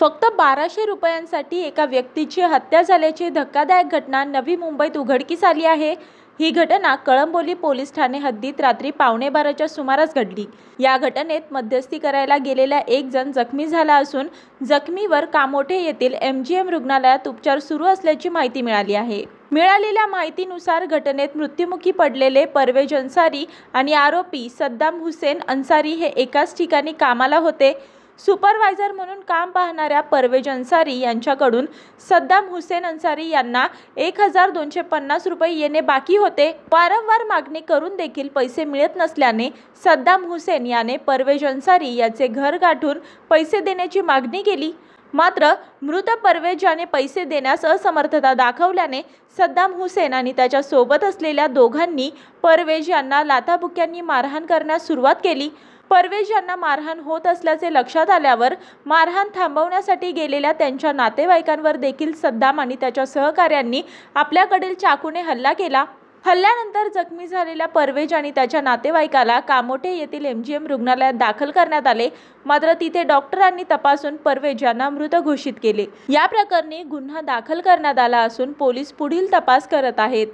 फक्त 1200 रुपयांसाठी एका व्यक्तीची हत्या झाल्याची धक्कादायक घटना नवी मुंबईत उघडकीस आली आहे। ही घटना कळंबोली पोलीस ठाणे हद्दीत रात्री 12:15च्या सुमारास घडली। या घटनेत मध्यस्थी करायला गेलेला एक जण जखमी झाला असून जखमीवर कामोठे येथील MGM रुग्णालयात उपचार सुरू असल्याची माहिती मिळाली आहे। मिळालेल्या माहितीनुसार घटनेत मृत्युमुखी पडलेले परवेज अन्सारी आणि आरोपी सद्दाम हुसेन अन्सारी हे एकाच ठिकाणी कामाला होते। सुपरवायझर म्हणून काम पाहणाऱ्या परवेज अन्सारी यांच्याकडून सद्दाम हुसेन अन्सारी यांना 1250 रुपये येणे बाकी होते। वारंवार मागणी करून देखील पैसे मिळत नसल्याने सद्दाम हुसेन याने परवेज अन्सारी याचे घर गाठून पैसे देण्याची मागणी केली। मात्र मृत परवेज याने पैसे देण्यास असमर्थता दाखवल्याने सद्दाम हुसेन आणि त्याच्या सोबत असलेल्या दोघांनी परवेज यांना लाथाबुक्क्यांनी मारहाण करण्यास सुरुवात केली। परवेज यांना मारहाण होत असल्याचे लक्षात आल्यावर मारहाण थांबवण्यासाठी गेलेल्या त्यांच्या नातेवाईकांवर देखील सद्दाम आणि त्याच्या सहकाऱ्यांनी आपल्याकडील चाकूने हल्ला केला। हल्ल्यानंतर जखमी झालेल्या परवेज आणि त्याच्या नातेवाईकाला कामोठे येथील MGM रुग्णालयात दाखल करण्यात आले। मात्र तिथे डॉक्टरांनी तपासून परवेज यांना मृत घोषित केले। या प्रकरणी गुन्हा दाखल करण्यात आला असून पोलीस पुढील तपास करत आहेत।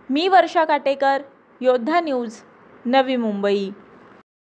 मी वर्षा काटेकर, योद्धा न्यूज, नवी मुंबई।